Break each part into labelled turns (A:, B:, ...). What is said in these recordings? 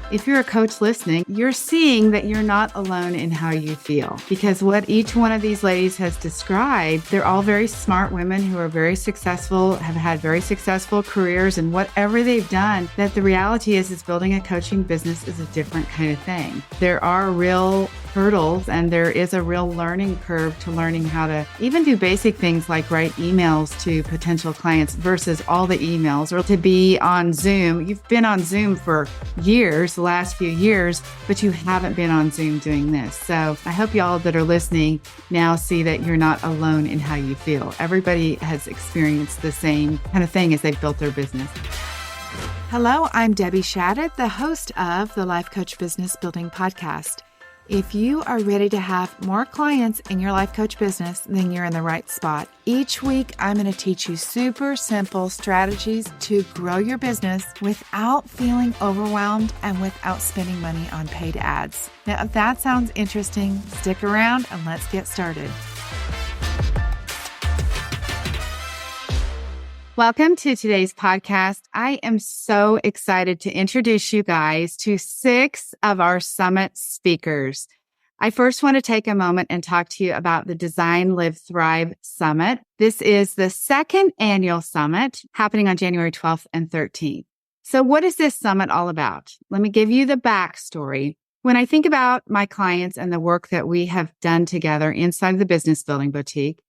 A: If you're a coach listening, you're seeing that you're not alone in how you feel, because what each one of these ladies has described, they're all very smart women who are very successful, have had very successful careers, and whatever they've done, that the reality is building a coaching business is a different kind of thing. There are real hurdles and there is a real learning curve to learning how to even do basic things like write emails to potential clients versus all the emails, or to be on Zoom. You've been on Zoom for years, the last few years, but you haven't been on Zoom doing this. So I hope y'all that are listening now see that you're not alone in how you feel. Everybody has experienced the same kind of thing as they've built their business. Hello, I'm Debbie Shadid, the host of the Life Coach Business Building Podcast. If you are ready to have more clients in your life coach business, then you're in the right spot. Each week, I'm going to teach you super simple strategies to grow your business without feeling overwhelmed and without spending money on paid ads. Now, if that sounds interesting, stick around and let's get started. Welcome to today's podcast. I am so excited to introduce you guys to 6 of our summit speakers. I first want to take a moment and talk to you about the Design, Live, Thrive Summit. This is the 2nd annual summit happening on January 12th and 13th. So what is this summit all about? Let me give you the backstory. When I think about my clients and the work that we have done together inside of the Business Building Boutique,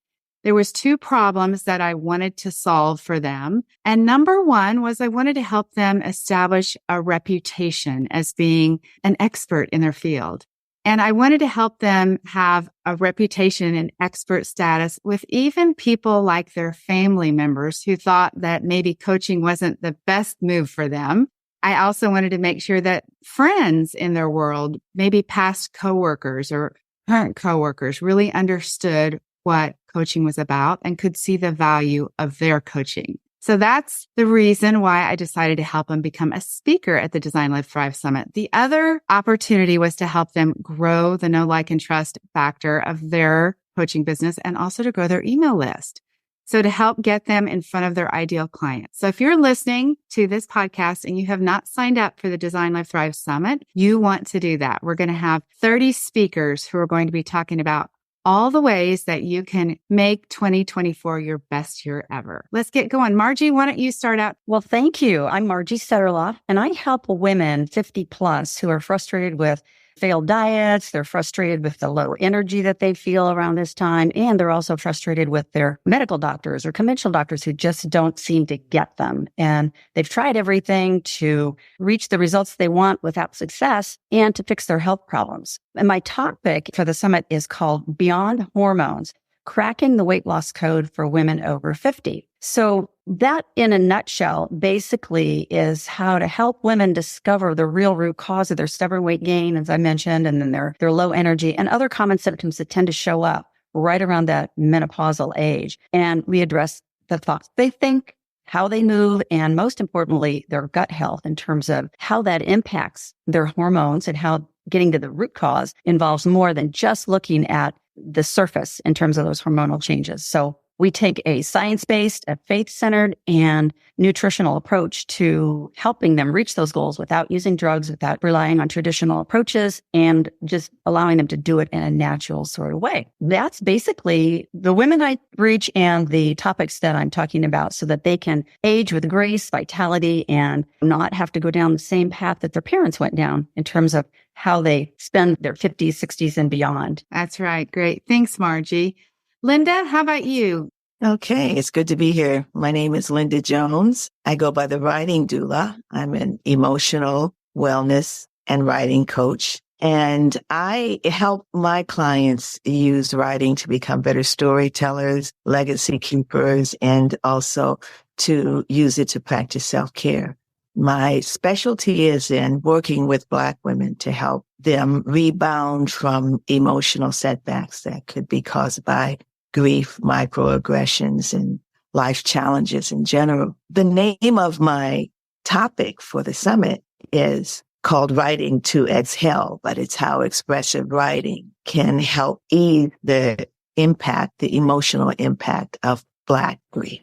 A: there was 2 problems that I wanted to solve for them. And number 1 was I wanted to help them establish a reputation as being an expert in their field. And I wanted to help them have a reputation and expert status with even people like their family members who thought that maybe coaching wasn't the best move for them. I also wanted to make sure that friends in their world, maybe past coworkers or current coworkers, really understood what coaching was about and could see the value of their coaching. So that's the reason why I decided to help them become a speaker at the Design, Live, Thrive Summit. The other opportunity was to help them grow the know, like, and trust factor of their coaching business and also to grow their email list. So to help get them in front of their ideal clients. So if you're listening to this podcast and you have not signed up for the Design, Live, Thrive Summit, you want to do that. We're going to have 30 speakers who are going to be talking about all the ways that you can make 2024 your best year ever. Let's get going. Margie, why don't you start out?
B: Well, thank you. I'm Margie Setterlof, and I help women 50 plus who are frustrated with failed diets. They're frustrated with the low energy that they feel around this time. And they're also frustrated with their medical doctors or conventional doctors who just don't seem to get them. And they've tried everything to reach the results they want without success and to fix their health problems. And my topic for the summit is called Beyond Hormones, Cracking the Weight Loss Code for Women Over 50. So that, in a nutshell, basically is how to help women discover the real root cause of their stubborn weight gain, as I mentioned, and then their low energy and other common symptoms that tend to show up right around that menopausal age. And we address the thoughts they think, how they move, and most importantly, their gut health in terms of how that impacts their hormones and how getting to the root cause involves more than just looking at the surface in terms of those hormonal changes. So we take a science-based, a faith-centered, and nutritional approach to helping them reach those goals without using drugs, without relying on traditional approaches, and just allowing them to do it in a natural sort of way. That's basically the women I reach and the topics that I'm talking about so that they can age with grace, vitality, and not have to go down the same path that their parents went down in terms of how they spend their 50s, 60s, and beyond.
A: That's right. Great. Thanks, Margie. Linda, how about you?
C: Okay, it's good to be here. My name is Linda Jones. I go by the writing doula. I'm an emotional wellness and writing coach. And I help my clients use writing to become better storytellers, legacy keepers, and also to use it to practice self-care. My specialty is in working with Black women to help them rebound from emotional setbacks that could be caused by grief, microaggressions, and life challenges in general. The name of my topic for the summit is called Writing to Exhale, but it's how expressive writing can help ease the emotional impact of Black grief,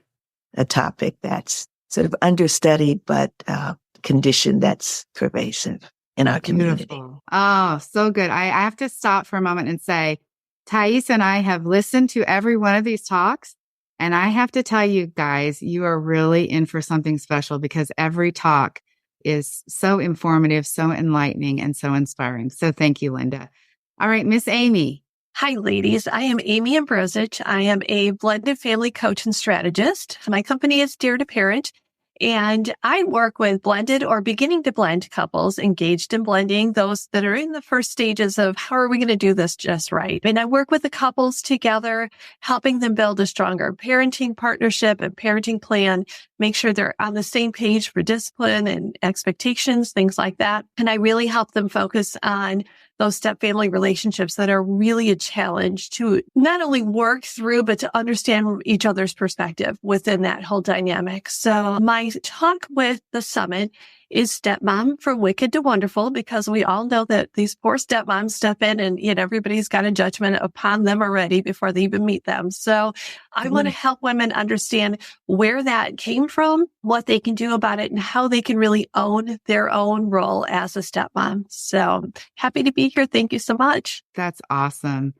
C: a topic that's sort of understudied, but condition that's pervasive. in our community.
A: Beautiful. Oh, so good. I have to stop for a moment and say, Thais and I have listened to every one of these talks. And I have to tell you guys, you are really in for something special because every talk is so informative, so enlightening, and so inspiring. So thank you, Linda. All right, Miss Amy.
D: Hi, ladies. I am Amy Ambrozich. I am a blended family coach and strategist. My company is Dear to Parent, and I work with blended or beginning to blend couples engaged in blending, those that are in the first stages of how are we going to do this just right. And I work with the couples together, helping them build a stronger parenting partnership and parenting plan, make sure they're on the same page for discipline and expectations, things like that. And I really help them focus on those step family relationships that are really a challenge to not only work through, but to understand each other's perspective within that whole dynamic. So my talk with the summit is Stepmom from Wicked to Wonderful, because we all know that these poor stepmoms step in and yet everybody's got a judgment upon them already before they even meet them. So I want to help women understand where that came from, what they can do about it, and how they can really own their own role as a stepmom. So happy to be here. Thank you so much.
A: That's awesome.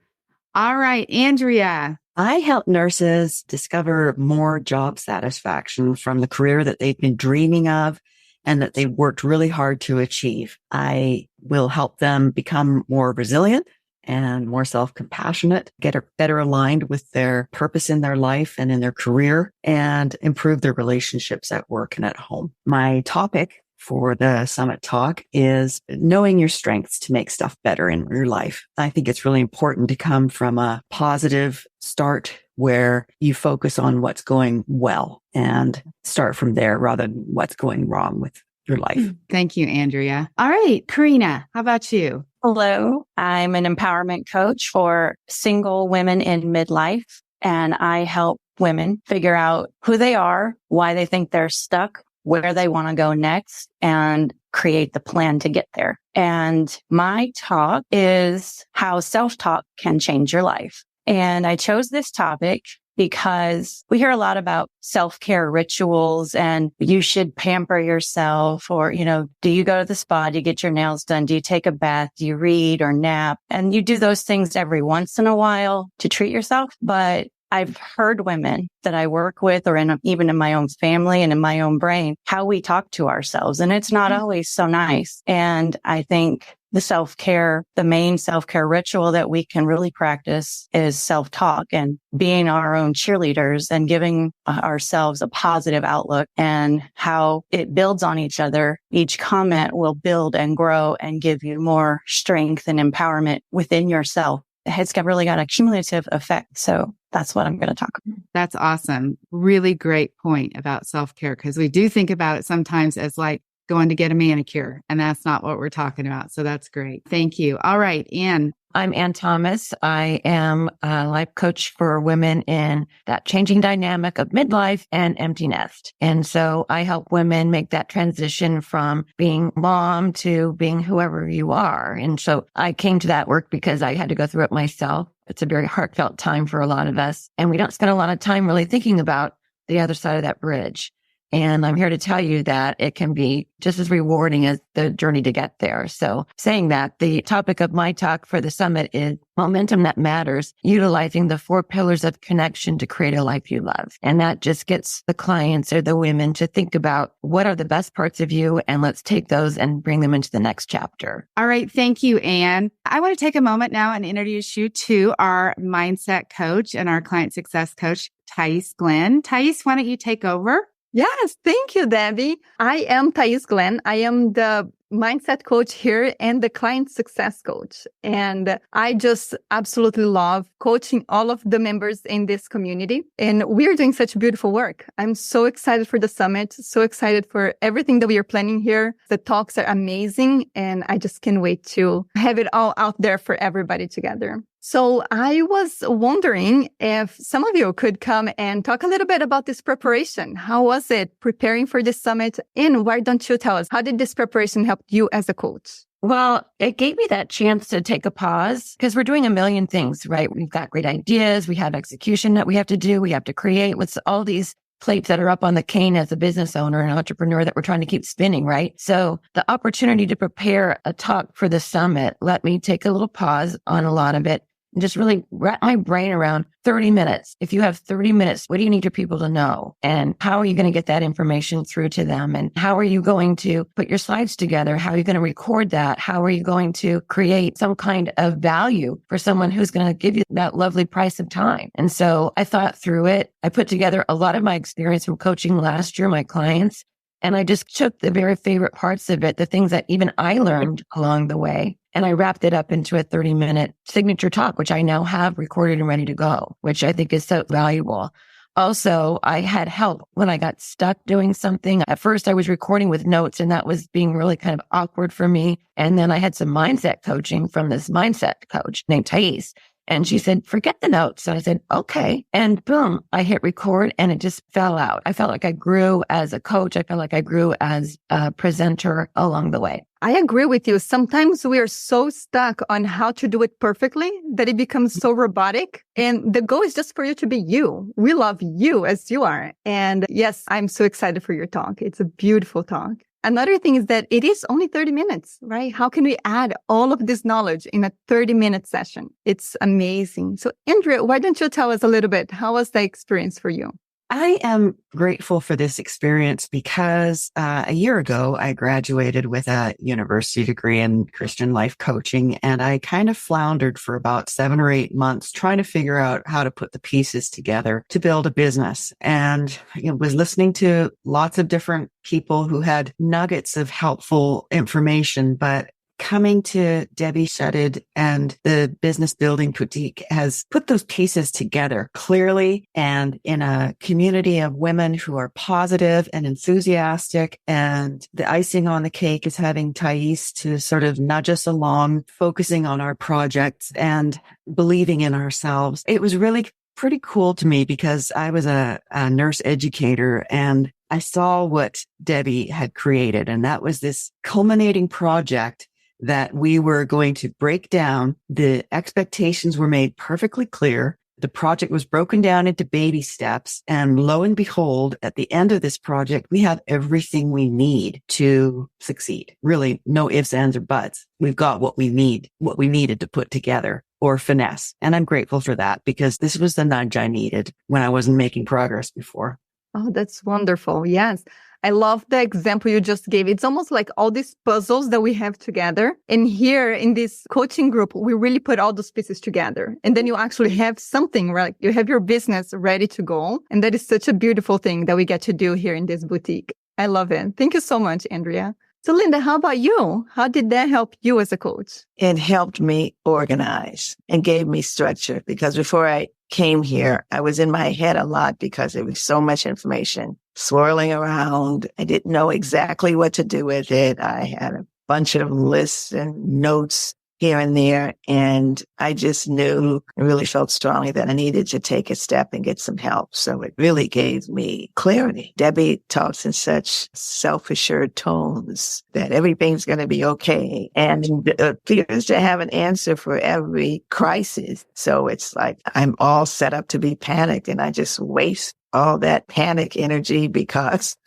A: All right, Andrea.
B: I help nurses discover more job satisfaction from the career that they've been dreaming of and that they've worked really hard to achieve. I will help them become more resilient and more self-compassionate, get better aligned with their purpose in their life and in their career, and improve their relationships at work and at home. My topic for the summit talk is knowing your strengths to make stuff better in your life. I think it's really important to come from a positive start where you focus on what's going well and start from there rather than what's going wrong with your life.
A: Thank you, Andrea. All right, Karena, how about you?
E: Hello, I'm an empowerment coach for single women in midlife, and I help women figure out who they are, why they think they're stuck, where they want to go next, and create the plan to get there. And my talk is how self-talk can change your life. And I chose this topic because we hear a lot about self-care rituals and you should pamper yourself, or, do you go to the spa? Do you get your nails done? Do you take a bath? Do you read or nap? And you do those things every once in a while to treat yourself. But I've heard women that I work with, or even in my own family and in my own brain, how we talk to ourselves. And it's not always so nice. And I think the main self-care ritual that we can really practice is self-talk and being our own cheerleaders and giving ourselves a positive outlook, and how it builds on each other. Each comment will build and grow and give you more strength and empowerment within yourself. It's really got a cumulative effect. So that's what I'm going to talk about.
A: That's awesome. Really great point about self-care, because we do think about it sometimes as like going to get a manicure, and that's not what we're talking about. So that's great. Thank you. All right, Ann.
F: I'm Ann Thomas. I am a life coach for women in that changing dynamic of midlife and empty nest. And so I help women make that transition from being mom to being whoever you are. And so I came to that work because I had to go through it myself. It's a very heartfelt time for a lot of us, and we don't spend a lot of time really thinking about the other side of that bridge. And I'm here to tell you that it can be just as rewarding as the journey to get there. So saying that, the topic of my talk for the summit is momentum that matters, utilizing the 4 pillars of connection to create a life you love. And that just gets the clients or the women to think about what are the best parts of you, and let's take those and bring them into the next chapter.
A: All right. Thank you, Ann. I want to take a moment now and introduce you to our mindset coach and our client success coach, Thais Glenn. Thais, why don't you take over?
G: Yes, thank you, Debbie. I am Thais Glenn. I am the mindset coach here and the client success coach. And I just absolutely love coaching all of the members in this community. And we're doing such beautiful work. I'm so excited for the summit, so excited for everything that we are planning here. The talks are amazing, and I just can't wait to have it all out there for everybody together. So I was wondering if some of you could come and talk a little bit about this preparation. How was it preparing for this summit? And why don't you tell us, how did this preparation help you as a coach?
F: Well, it gave me that chance to take a pause, because we're doing a million things, right? We've got great ideas. We have execution that we have to do. We have to create with all these plates that are up on the cane as a business owner and entrepreneur that we're trying to keep spinning, right? So the opportunity to prepare a talk for the summit let me take a little pause on a lot of it and just really wrap my brain around 30 minutes. If you have 30 minutes, what do you need your people to know? And how are you going to get that information through to them? And how are you going to put your slides together? How are you going to record that? How are you going to create some kind of value for someone who's going to give you that lovely price of time? And so I thought through it. I put together a lot of my experience from coaching last year, my clients, and I just took the very favorite parts of it, the things that even I learned along the way. And I wrapped it up into a 30-minute signature talk, which I now have recorded and ready to go, which I think is so valuable. Also, I had help when I got stuck doing something. At first, I was recording with notes, and that was being really kind of awkward for me. And then I had some mindset coaching from this mindset coach named Thais. And she said, forget the notes. And I said, okay. And boom, I hit record and it just fell out. I felt like I grew as a coach. I felt like I grew as a presenter along the way.
G: I agree with you. Sometimes we are so stuck on how to do it perfectly that it becomes so robotic. And the goal is just for you to be you. We love you as you are. And yes, I'm so excited for your talk. It's a beautiful talk. Another thing is that it is only 30 minutes, right? How can we add all of this knowledge in a 30-minute session? It's amazing. So, Andrea, why don't you tell us a little bit? How was the experience for you?
H: I am grateful for this experience because a year ago, I graduated with a university degree in Christian life coaching, and I kind of floundered for about 7 or 8 months trying to figure out how to put the pieces together to build a business. And was listening to lots of different people who had nuggets of helpful information, but coming to Debbie Shadid and the Business Building Boutique has put those pieces together clearly and in a community of women who are positive and enthusiastic. And the icing on the cake is having Thais to sort of nudge us along, focusing on our projects and believing in ourselves. It was really pretty cool to me because I was a nurse educator and I saw what Debbie had created. And that was this culminating project that we were going to break down. The expectations were made perfectly clear. The project was broken down into baby steps. And lo and behold, at the end of this project, we have everything we need to succeed. Really, no ifs, ands, or buts. We've got what we need, what we needed to put together or finesse. And I'm grateful for that because this was the nudge I needed when I wasn't making progress before.
G: Oh, that's wonderful. Yes. I love the example you just gave. It's almost like all these puzzles that we have together. And here in this coaching group, we really put all those pieces together. And then you actually have something, right? You have your business ready to go. And that is such a beautiful thing that we get to do here in this boutique. I love it. Thank you so much, Andrea. So Linda, how about you? How did that help you as a coach?
C: It helped me organize and gave me structure because before I came here, I was in my head a lot because there was so much information swirling around. I didn't know exactly what to do with it. I had a bunch of lists and notes here and there. And I just knew, I really felt strongly that I needed to take a step and get some help. So it really gave me clarity. Debbie talks in such self-assured tones that everything's going to be okay and appears to have an answer for every crisis. So it's like I'm all set up to be panicked and I just waste all that panic energy because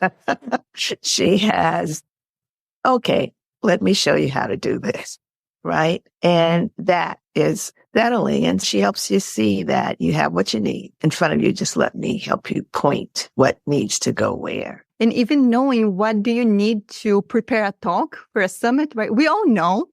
C: she has, okay, let me show you how to do this. Right. And that is settling. And she helps you see that you have what you need in front of you. Just let me help you point what needs to go where.
G: And even knowing what do you need to prepare a talk for a summit, right? We all know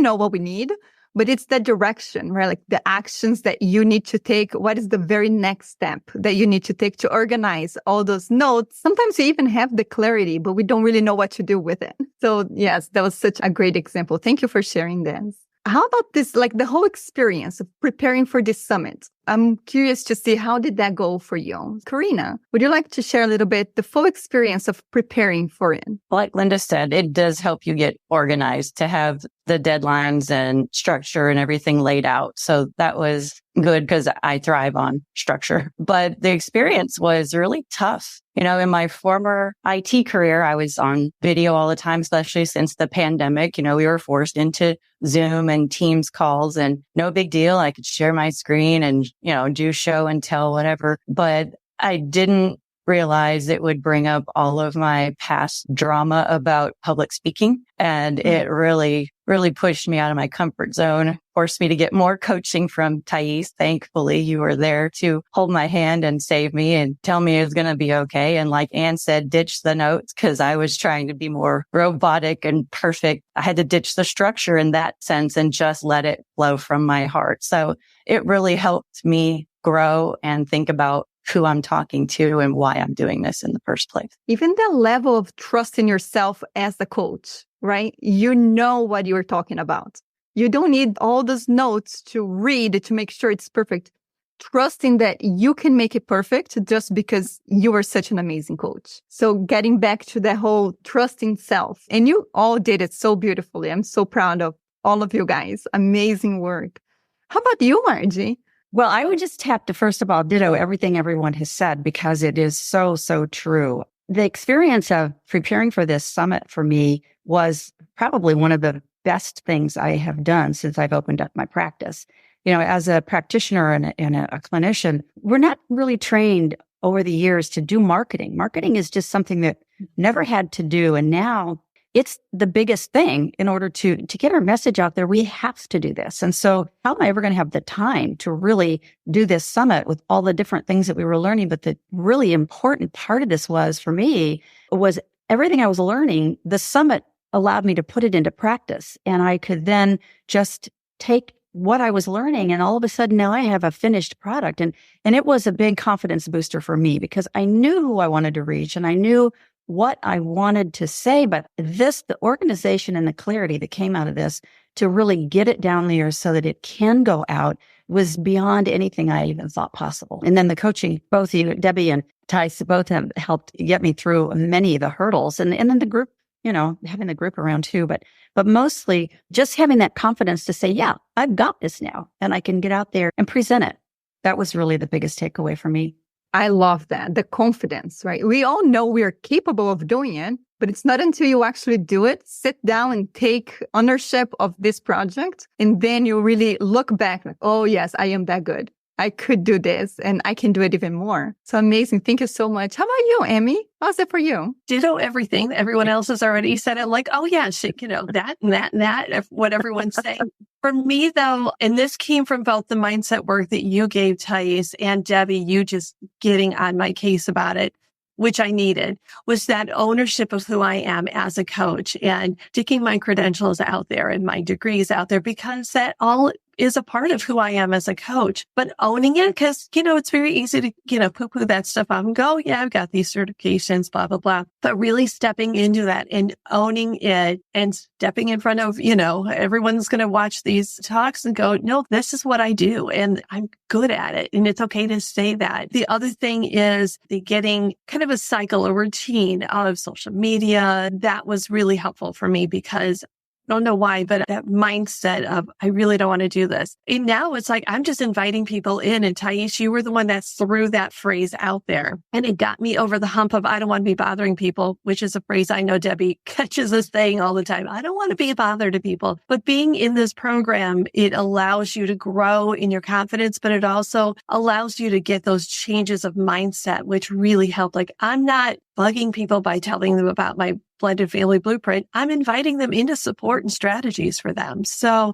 G: what we need, but it's the direction, right? Like the actions that you need to take. What is the very next step that you need to take to organize all those notes? Sometimes we even have the clarity, but we don't really know what to do with it. So yes, that was such a great example. Thank you for sharing this. How about this, like the whole experience of preparing for this summit? I'm curious to see how did that go for you? Karena, would you like to share a little bit the full experience of preparing for it?
E: Like Linda said, it does help you get organized to have the deadlines and structure and everything laid out. So that was good because I thrive on structure. But the experience was really tough. You know, in my former IT career, I was on video all the time, especially since the pandemic. You know, we were forced into Zoom and Teams calls and no big deal. I could share my screen and, you know, do show and tell, whatever. But I didn't realize it would bring up all of my past drama about public speaking. And it really, really pushed me out of my comfort zone, forced me to get more coaching from Thais. Thankfully, you were there to hold my hand and save me and tell me it was going to be okay. And like Ann said, ditch the notes because I was trying to be more robotic and perfect. I had to ditch the structure in that sense and just let it flow from my heart. So it really helped me grow and think about who I'm talking to and why I'm doing this in the first place.
G: Even the level of trust in yourself as the coach, right? You know what you're talking about. You don't need all those notes to read to make sure it's perfect. Trusting that you can make it perfect just because you are such an amazing coach. So getting back to the whole trusting self, and you all did it so beautifully. I'm so proud of all of you guys. Amazing work. How about you, Margie?
B: Well, I would just have to, first of all, ditto everything everyone has said because it is so, so true. The experience of preparing for this summit for me was probably one of the best things I have done since I've opened up my practice. You know, as a practitioner and a clinician, we're not really trained over the years to do marketing. Marketing is just something that never had to do. And now it's the biggest thing in order to get our message out there. We have to do this. And so how am I ever going to have the time to really do this summit with all the different things that we were learning? But the really important part of this was for me was everything I was learning. The summit allowed me to put it into practice, and I could then just take what I was learning. And all of a sudden now I have a finished product. And it was a big confidence booster for me because I knew who I wanted to reach and I knew what I wanted to say, but the organization and the clarity that came out of this to really get it down there so that it can go out was beyond anything I even thought possible. And then the coaching, both you, Debbie and Thais, both have helped get me through many of the hurdles. And then the group, you know, having the group around too, but mostly just having that confidence to say, yeah, I've got this now and I can get out there and present it. That was really the biggest takeaway for me.
G: I love that. The confidence, right? We all know we are capable of doing it, but it's not until you actually do it, sit down and take ownership of this project. And then you really look back like, oh yes, I am that good. I could do this and I can do it even more. So amazing. Thank you so much. How about you, Amy? How's it for you?
D: Ditto everything everyone else has already said. It like, oh yeah, shit, you know, that and that and that, what everyone's saying. For me though, and this came from both the mindset work that you gave, Thais, and Debbie, you just getting on my case about it, which I needed, was that ownership of who I am as a coach and sticking my credentials out there and my degrees out there because that all is a part of who I am as a coach, but owning it because, you know, it's very easy to, you know, poo-poo that stuff up and go, yeah, I've got these certifications, blah, blah, blah. But really stepping into that and owning it and stepping in front of, you know, everyone's going to watch these talks and go, no, this is what I do and I'm good at it. And it's okay to say that. The other thing is the getting kind of a cycle, a routine out of social media. That was really helpful for me because I don't know why, but that mindset of, I really don't want to do this. And now it's like, I'm just inviting people in. And Thais, you were the one that threw that phrase out there. And it got me over the hump of, I don't want to be bothering people, which is a phrase I know Debbie catches us saying all the time. I don't want to be a bother to people. But being in this program, it allows you to grow in your confidence, but it also allows you to get those changes of mindset, which really help. Like, I'm not bugging people by telling them about my blended family blueprint. I'm inviting them into support and strategies for them. So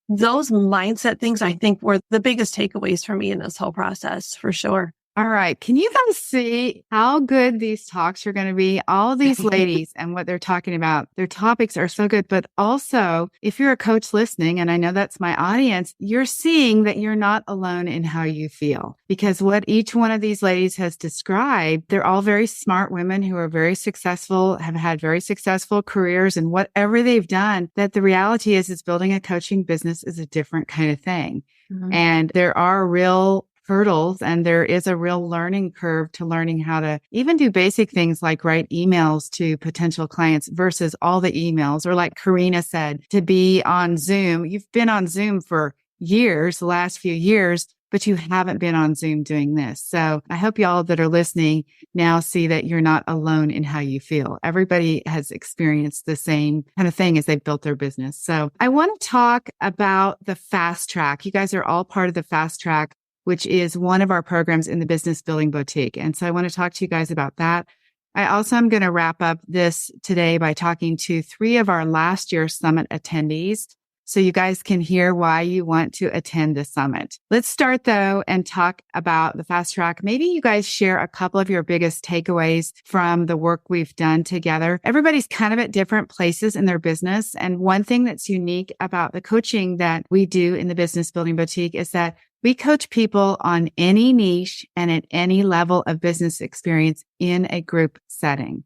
D: those mindset things, I think, were the biggest takeaways for me in this whole process, for sure.
A: All right. Can you guys see how good these talks are going to be? All these ladies and what they're talking about, their topics are so good. But also, if you're a coach listening, and I know that's my audience, you're seeing that you're not alone in how you feel. Because what each one of these ladies has described, they're all very smart women who are very successful, have had very successful careers and whatever they've done, that the reality is building a coaching business is a different kind of thing. Mm-hmm. And there are real hurdles and there is a real learning curve to learning how to even do basic things like write emails to potential clients versus all the emails, or like Karena said, to be on Zoom. You've been on Zoom for years, the last few years, but you haven't been on Zoom doing this. So I hope y'all that are listening now see that you're not alone in how you feel. Everybody has experienced the same kind of thing as they've built their business. So I want to talk about the fast track. You guys are all part of the fast track. which is one of our programs in the Business Building Boutique. And so I want to talk to you guys about that. I also am going to wrap up this today by talking to 3 of our last year's summit attendees, so you guys can hear why you want to attend the summit. Let's start though and talk about the fast track. Maybe you guys share a couple of your biggest takeaways from the work we've done together. Everybody's kind of at different places in their business. And one thing that's unique about the coaching that we do in the Business Building Boutique is that we coach people on any niche and at any level of business experience in a group setting.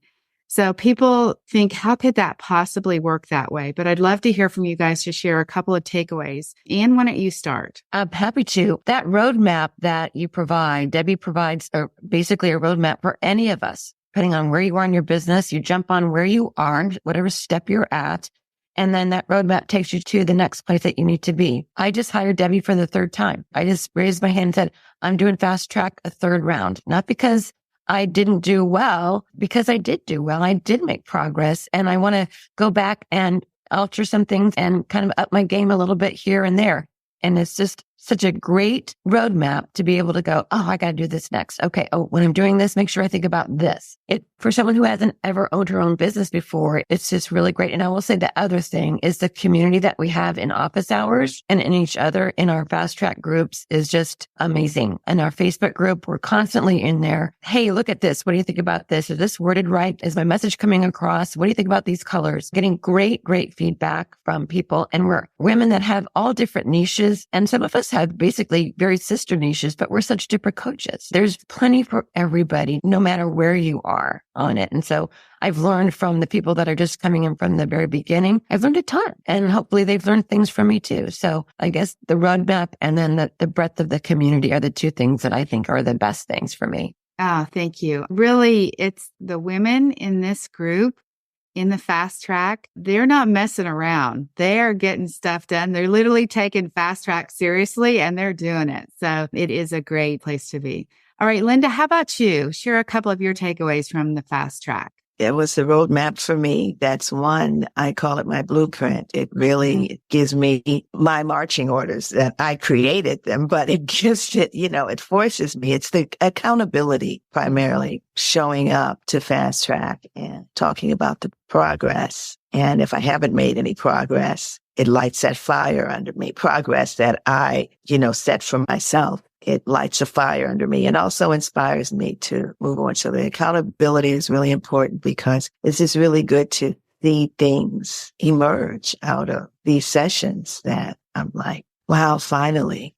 A: So people think, how could that possibly work that way? But I'd love to hear from you guys to share a couple of takeaways. Anne, why don't you start?
F: I'm happy to. That roadmap that you provide, Debbie provides basically a roadmap for any of us, depending on where you are in your business. You jump on where you are, whatever step you're at. And then that roadmap takes you to the next place that you need to be. I just hired Debbie for the 3rd time. I just raised my hand and said, I'm doing fast track a 3rd round, not because I didn't do well, because I did do well. I did make progress, and I want to go back and alter some things and kind of up my game a little bit here and there. And it's just such a great roadmap to be able to go, oh, I got to do this next. Okay. Oh, when I'm doing this, make sure I think about this. For someone who hasn't ever owned her own business before, it's just really great. And I will say the other thing is the community that we have in office hours and in each other in our fast track groups is just amazing. In our Facebook group, we're constantly in there. Hey, look at this. What do you think about this? Is this worded right? Is my message coming across? What do you think about these colors? Getting great feedback from people. And we're women that have all different niches. And some of us have basically very sister niches, but we're such different coaches. There's plenty for everybody, no matter where you are on it. And so I've learned from the people that are just coming in from the very beginning. I've learned a ton, and hopefully they've learned things from me too. So I guess the roadmap and then the breadth of the community are the 2 things that I think are the best things for me.
A: Oh, thank you. Really, it's the women in this group in the fast track. They're not messing around. They are getting stuff done. They're literally taking fast track seriously, and they're doing it. So it is a great place to be. All right, Linda, how about you? Share a couple of your takeaways from the fast track.
C: It was the roadmap for me. That's one. I call it my blueprint. It really gives me my marching orders that I created them, but it gives it, it forces me. It's the accountability primarily, showing up to fast track and talking about the progress. And if I haven't made any progress, it lights that fire under me. Progress that I, set for myself. It lights a fire under me and also inspires me to move on. So the accountability is really important because it's just really good to see things emerge out of these sessions that I'm like, wow, finally,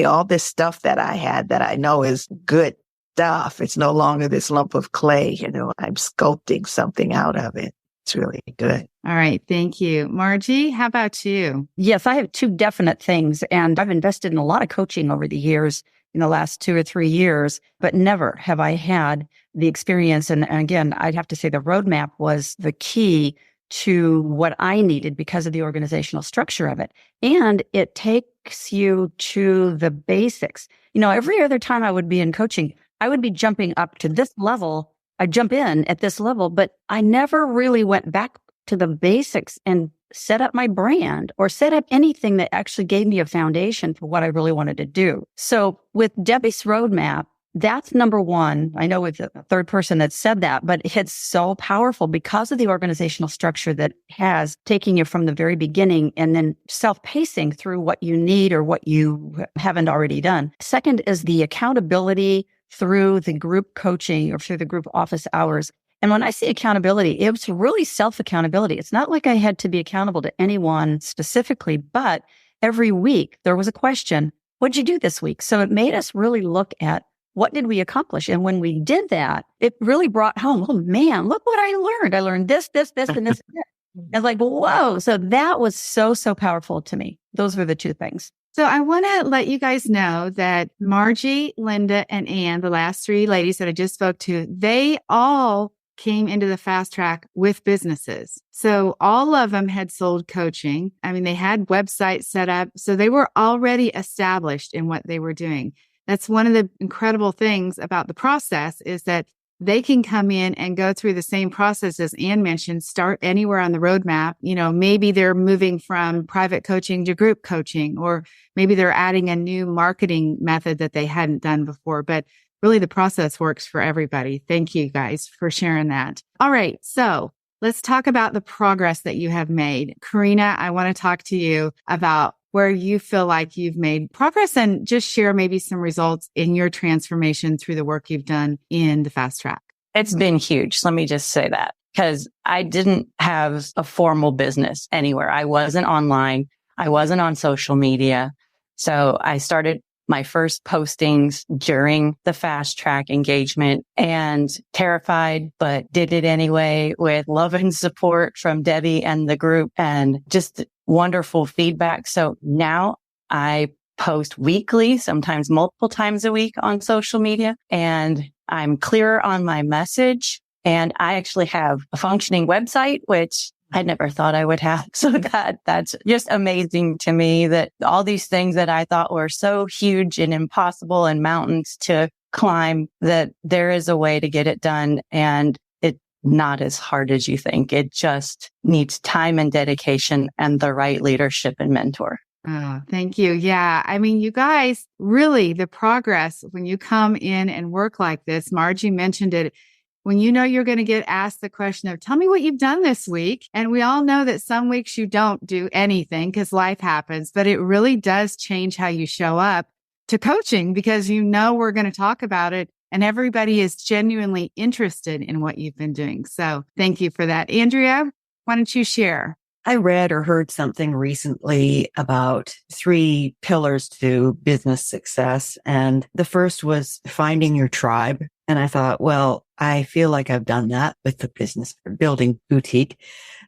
C: all this stuff that I had that I know is good stuff. It's no longer this lump of clay, I'm sculpting something out of it. It's really good.
A: All right. Thank you. Margie, how about you?
B: Yes, I have 2 definite things, and I've invested in a lot of coaching over the years, in the last 2 or 3 years, but never have I had the experience. And again, I'd have to say the roadmap was the key to what I needed because of the organizational structure of it. And it takes you to the basics. Every other time I would be in coaching, I would be jumping up to this level. I jump in at this level, but I never really went back to the basics and set up my brand or set up anything that actually gave me a foundation for what I really wanted to do. So with Debbie's roadmap, that's number one. I know it's a 3rd person that said that, but it's so powerful because of the organizational structure that has taken you from the very beginning and then self-pacing through what you need or what you haven't already done. Second is the accountability through the group coaching or through the group office hours. And when I say accountability, it was really self-accountability. It's not like I had to be accountable to anyone specifically, but every week there was a question, what'd you do this week? So it made us really look at what did we accomplish? And when we did that, it really brought home, oh man, look what I learned. I learned this, and this. And it's like, whoa. So that was so powerful to me. Those were the 2 things.
A: So I want to let you guys know that Margie, Linda, and Anne, the last 3 ladies that I just spoke to, they all came into the fast track with businesses. So all of them had sold coaching. I mean, they had websites set up. So they were already established in what they were doing. That's one of the incredible things about the process is that they can come in and go through the same process as Ann mentioned, start anywhere on the roadmap. Maybe they're moving from private coaching to group coaching, or maybe they're adding a new marketing method that they hadn't done before. But really, the process works for everybody. Thank you guys for sharing that. All right. So let's talk about the progress that you have made. Karena, I want to talk to you about where you feel like you've made progress and just share maybe some results in your transformation through the work you've done in the fast track.
E: It's been huge. Let me just say that, because I didn't have a formal business anywhere. I wasn't online. I wasn't on social media. So I started my first postings during the fast track engagement and terrified, but did it anyway with love and support from Debbie and the group and just wonderful feedback. So now I post weekly, sometimes multiple times a week on social media, and I'm clearer on my message. And I actually have a functioning website, which I never thought I would have. So that's just amazing to me, that all these things that I thought were so huge and impossible and mountains to climb, that there is a way to get it done. And it's not as hard as you think. It just needs time and dedication and the right leadership and mentor.
A: Oh, thank you. Yeah. I mean, you guys, really the progress when you come in and work like this, Margie mentioned it. When you know you're going to get asked the question of, tell me what you've done this week. And we all know that some weeks you don't do anything because life happens, but it really does change how you show up to coaching, because we're going to talk about it and everybody is genuinely interested in what you've been doing. So thank you for that. Andrea, why don't you share?
H: I read or heard something recently about 3 pillars to business success. And the first was finding your tribe. And I thought, well, I feel like I've done that with the business building boutique.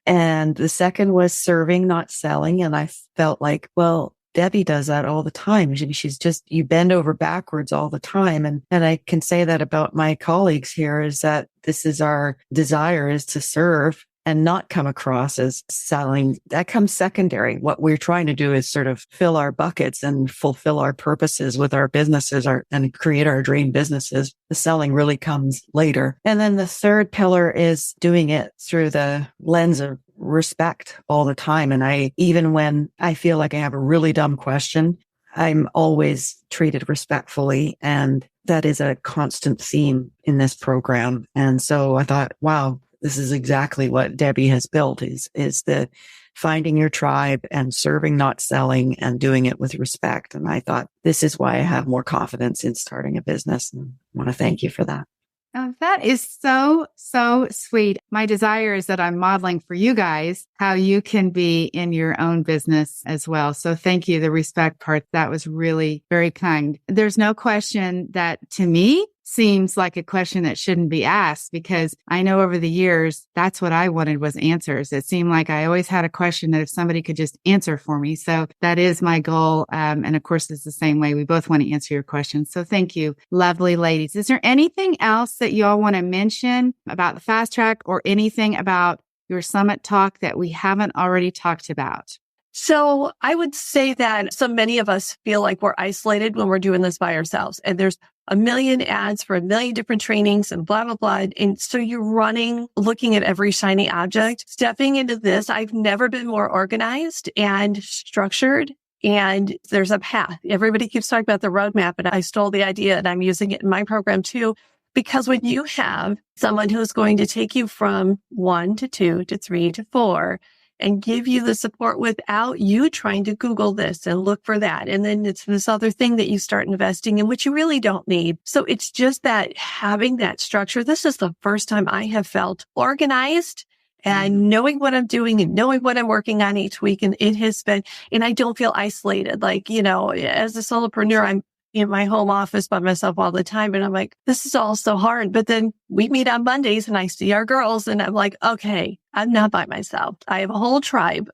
H: And the second was serving, not selling. And I felt like, well, Debbie does that all the time. She's just, you bend over backwards all the time. And I can say that about my colleagues here, is that this is our desire, is to serve and not come across as selling. That comes secondary. What we're trying to do is sort of fill our buckets and fulfill our purposes with our businesses and create our dream businesses. The selling really comes later. And then the third pillar is doing it through the lens of respect all the time. And even when I feel like I have a really dumb question, I'm always treated respectfully. And that is a constant theme in this program. And so I thought, wow, this is exactly what Debbie has built, is the finding your tribe and serving, not selling, and doing it with respect. And I thought, this is why I have more confidence in starting a business. And I want to thank you for that.
A: Oh, that is so, so sweet. My desire is that I'm modeling for you guys how you can be in your own business as well. So thank you. The respect part, that was really very kind. There's no question that to me seems like a question that shouldn't be asked, because I know over the years, that's what I wanted was answers. It seemed like I always had a question that if somebody could just answer for me. So that is my goal. And of course, it's the same way. We both want to answer your questions. So thank you, lovely ladies. Is there anything else that you all want to mention about the fast track or anything about your summit talk that we haven't already talked about?
D: So I would say that so many of us feel like we're isolated when we're doing this by ourselves. And there's a million ads for a million different trainings and blah, blah, blah. And so you're running, looking at every shiny object. Stepping into this, I've never been more organized and structured. And there's a path. Everybody keeps talking about the roadmap, and I stole the idea and I'm using it in my program too. Because when you have someone who's going to take you from 1 to 2 to 3 to 4, and give you the support without you trying to Google this and look for that. And then it's this other thing that you start investing in, which you really don't need. So it's just that having that structure. This is the first time I have felt organized and knowing what I'm doing and knowing what I'm working on each week. And it has been, and I don't feel isolated. Like, as a solopreneur, I'm in my home office by myself all the time. And I'm like, this is all so hard. But then we meet on Mondays and I see our girls and I'm like, okay, I'm not by myself. I have a whole tribe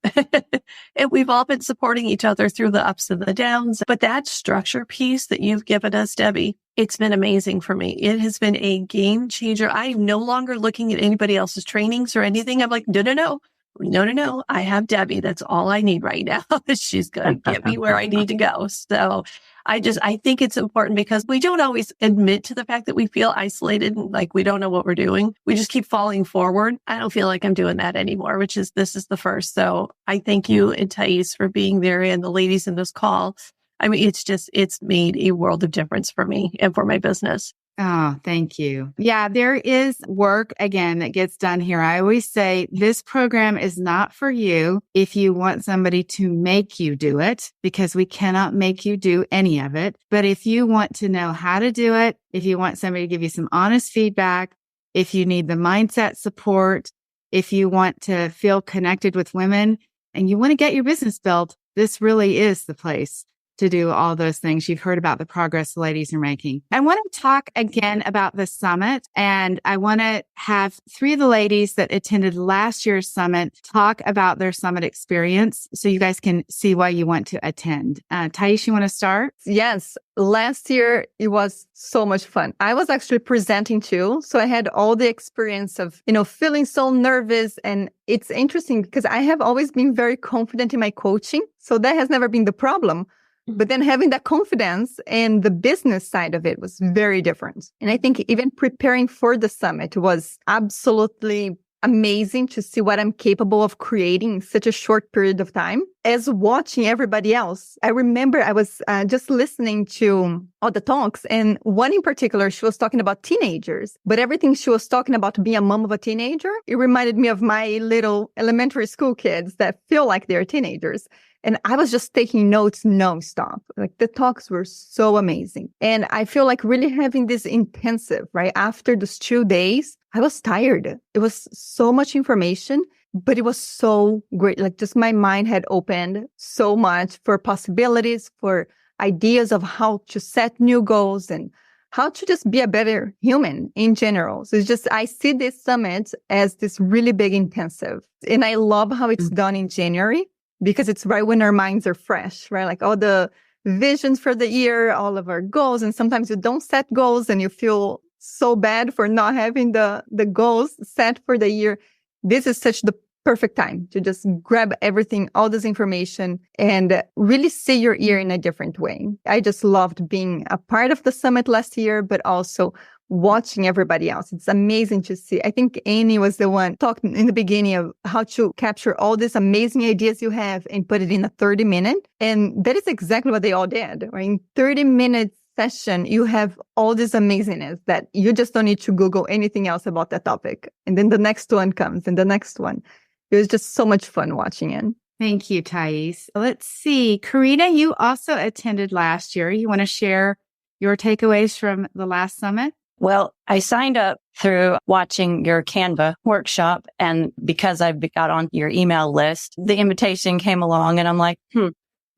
D: and we've all been supporting each other through the ups and the downs. But that structure piece that you've given us, Debbie, it's been amazing for me. It has been a game changer. I'm no longer looking at anybody else's trainings or anything. I'm like, no. no, I have Debbie. That's all I need right now. She's going to get me where I need to go. So I think it's important because we don't always admit to the fact that we feel isolated and like we don't know what we're doing. We just keep falling forward. I don't feel like I'm doing that anymore, this is the first. So I thank you and Thais for being there and the ladies in this call. I mean, it's made a world of difference for me and for my business.
A: Oh, thank you. Yeah, there is work again that gets done here. I always say this program is not for you if you want somebody to make you do it, because we cannot make you do any of it. But if you want to know how to do it, if you want somebody to give you some honest feedback, if you need the mindset support, if you want to feel connected with women and you want to get your business built, this really is the place to do all those things. You've heard about the progress the ladies are making. I want to talk again about the summit, and I want to have 3 of the ladies that attended last year's summit talk about their summit experience so you guys can see why you want to attend. Thais, you want to start?
G: Yes. Last year, it was so much fun. I was actually presenting too. So I had all the experience of, feeling so nervous. And it's interesting because I have always been very confident in my coaching. So that has never been the problem. But then having that confidence and the business side of it was very different. And I think even preparing for the summit was absolutely amazing to see what I'm capable of creating in such a short period of time as watching everybody else. I remember I was just listening to all the talks, and one in particular, she was talking about teenagers, but everything she was talking about being a mom of a teenager, it reminded me of my little elementary school kids that feel like they're teenagers. And I was just taking notes nonstop. Like the talks were so amazing. And I feel like really having this intensive, right? After those 2 days, I was tired. It was so much information, but it was so great. Like just my mind had opened so much for possibilities, for ideas of how to set new goals and how to just be a better human in general. So it's just, I see this summit as this really big intensive. And I love how it's done in January, because it's right when our minds are fresh, right? Like all the visions for the year, all of our goals. And sometimes you don't set goals and you feel so bad for not having the goals set for the year. This is such the perfect time to just grab everything, all this information, and really see your year in a different way. I just loved being a part of the summit last year, but also watching everybody else. It's amazing to see. I think Annie was the one talking in the beginning of how to capture all these amazing ideas you have and put it in a 30-minute. And that is exactly what they all did. Right? In 30-minute session, you have all this amazingness that you just don't need to Google anything else about that topic. And then the next one comes and the next one. It was just so much fun watching it.
A: Thank you, Thais. Let's see. Karena, you also attended last year. You want to share your takeaways from the last summit?
E: Well, I signed up through watching your Canva workshop. And because I got on your email list, the invitation came along and I'm like,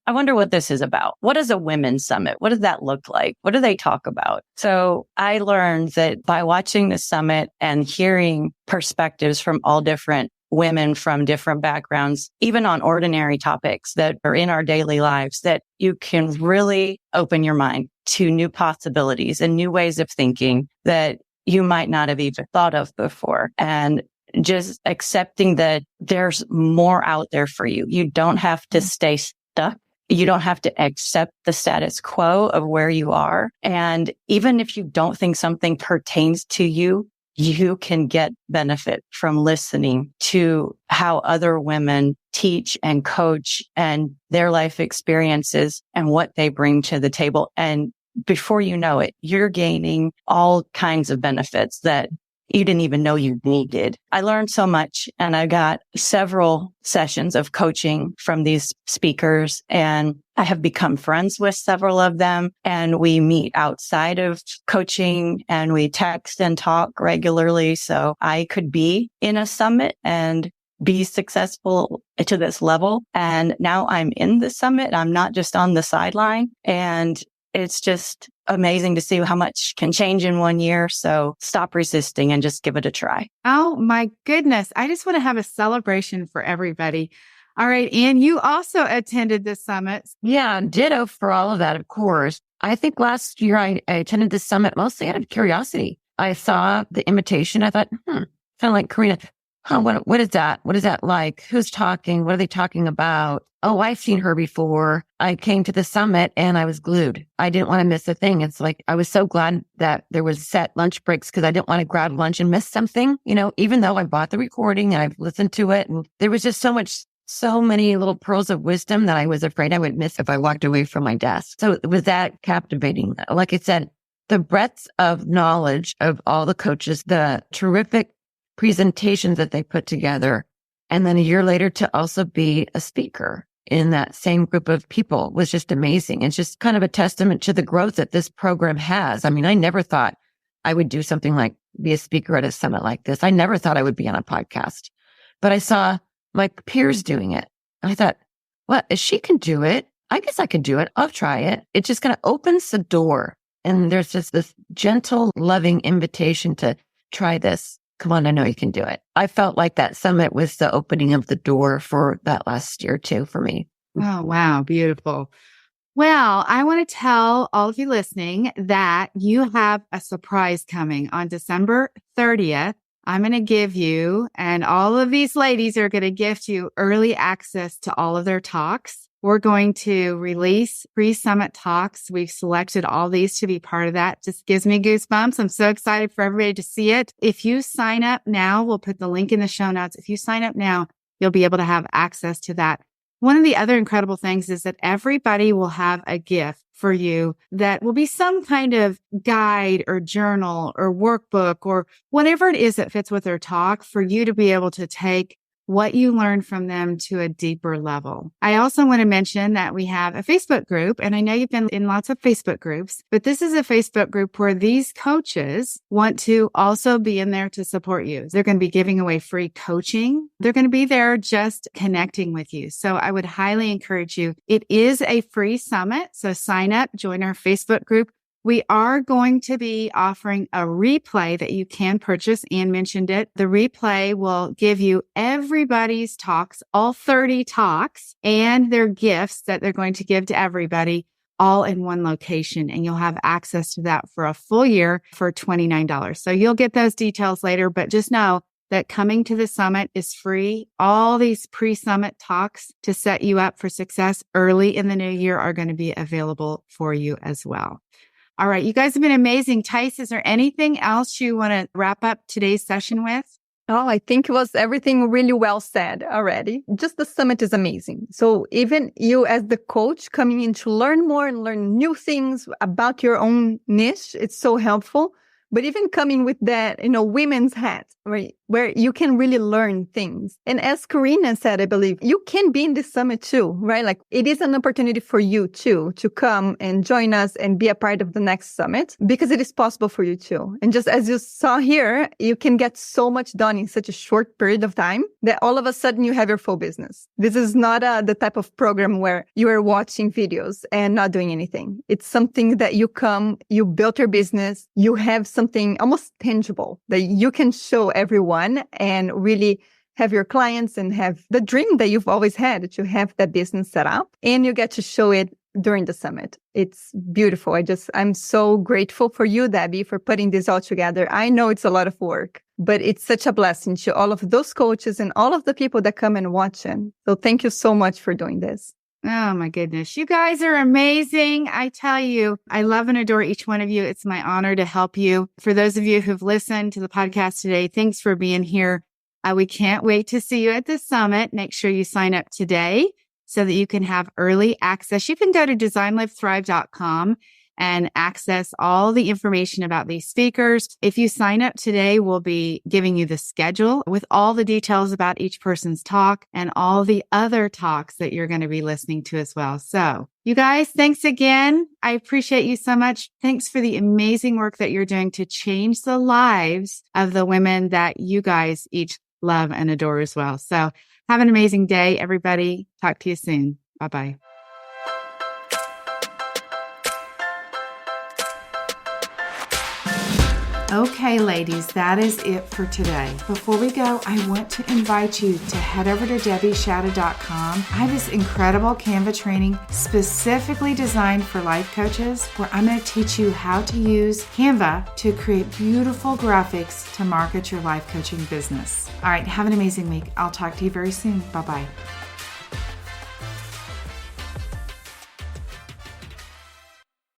E: I wonder what this is about. What is a women's summit? What does that look like? What do they talk about? So I learned that by watching the summit and hearing perspectives from all different women from different backgrounds, even on ordinary topics that are in our daily lives, that you can really open your mind to new possibilities and new ways of thinking that you might not have even thought of before. And just accepting that there's more out there for you. You don't have to stay stuck. You don't have to accept the status quo of where you are. And even if you don't think something pertains to you, you can get benefit from listening to how other women teach and coach and their life experiences and what they bring to the table. And before you know it, you're gaining all kinds of benefits that you didn't even know you needed. I learned so much, and I got several sessions of coaching from these speakers, and I have become friends with several of them, and we meet outside of coaching and we text and talk regularly. So I could be in a summit and be successful to this level. And now I'm in the summit. I'm not just on the sideline, and it's just amazing to see how much can change in 1 year. So stop resisting and just give it a try.
A: Oh my goodness. I just want to have a celebration for everybody. All right. Ann, you also attended the summit.
F: Yeah, ditto for all of that, of course. I think last year I attended the summit mostly out of curiosity. I saw the invitation. I thought, kind of like Karena, what is that? What is that like? Who's talking? What are they talking about? Oh, I've seen her before. I came to the summit and I was glued. I didn't want to miss a thing. It's like, I was so glad that there was set lunch breaks because I didn't want to grab lunch and miss something, even though I bought the recording and I've listened to it. And there was just so many little pearls of wisdom that I was afraid I would miss if I walked away from my desk. So it was that captivating. Like I said, the breadth of knowledge of all the coaches, the terrific presentations that they put together. And then a year later to also be a speaker in that same group of people was just amazing. It's just kind of a testament to the growth that this program has. I mean, I never thought I would do something like be a speaker at a summit like this. I never thought I would be on a podcast, but I saw my peers doing it. And I thought, what, if she can do it, I guess I can do it. I'll try it. It just kind of opens the door. And there's just this gentle, loving invitation to try this. Come on, I know you can do it. I felt like that summit was the opening of the door for that last year too, for me.
A: Oh, wow. Beautiful. Well, I want to tell all of you listening that you have a surprise coming on December 30th. I'm going to give you, and all of these ladies are going to gift you early access to all of their talks. We're going to release pre-summit talks. We've selected all these to be part of that. Just gives me goosebumps. I'm so excited for everybody to see it. If you sign up now, we'll put the link in the show notes. If you sign up now, you'll be able to have access to that. One of the other incredible things is that everybody will have a gift for you that will be some kind of guide or journal or workbook or whatever it is that fits with their talk for you to be able to take what you learned from them to a deeper level. I also want to mention that we have a Facebook group, and I know you've been in lots of Facebook groups, but this is a Facebook group where these coaches want to also be in there to support you. They're going to be giving away free coaching. They're going to be there just connecting with you. So I would highly encourage you. It is a free summit. So sign up, join our Facebook group. We are going to be offering a replay that you can purchase. Anne mentioned it. The replay will give you everybody's talks, all 30 talks, and their gifts that they're going to give to everybody all in one location. And you'll have access to that for a full year for $29. So you'll get those details later, but just know that coming to the summit is free. All these pre-summit talks to set you up for success early in the new year are going to be available for you as well. All right. You guys have been amazing. Tice, is there anything else you want to wrap up today's session with?
G: Oh, I think it was everything really well said already. Just the summit is amazing. So even you as the coach coming in to learn more and learn new things about your own niche, it's so helpful. But even coming with that, women's hat, right, where you can really learn things. And as Karena said, I believe, you can be in this summit too, right? Like it is an opportunity for you too, to come and join us and be a part of the next summit because it is possible for you too. And just as you saw here, you can get so much done in such a short period of time that all of a sudden you have your full business. This is not the type of program where you are watching videos and not doing anything. It's something that you come, you built your business, you have something almost tangible that you can show everyone and really have your clients and have the dream that you've always had to have that business set up, and you get to show it during the summit. It's beautiful. I'm so grateful for you, Debbie, for putting this all together. I know it's a lot of work, but it's such a blessing to all of those coaches and all of the people that come and watch it. So thank you so much for doing this.
A: Oh my goodness. You guys are amazing. I tell you, I love and adore each one of you. It's my honor to help you. For those of you who've listened to the podcast today, thanks for being here. We can't wait to see you at the summit. Make sure you sign up today so that you can have early access. You can go to designlivethrive.com and access all the information about these speakers. If you sign up today, we'll be giving you the schedule with all the details about each person's talk and all the other talks that you're going to be listening to as well. So you guys, thanks again. I appreciate you so much. Thanks for the amazing work that you're doing to change the lives of the women that you guys each love and adore as well. So have an amazing day, everybody. Talk to you soon. Bye-bye. Okay, ladies, that is it for today. Before we go, I want to invite you to head over to debbieshadid.com. I have this incredible Canva training specifically designed for life coaches where I'm going to teach you how to use Canva to create beautiful graphics to market your life coaching business. All right, have an amazing week. I'll talk to you very soon. Bye-bye.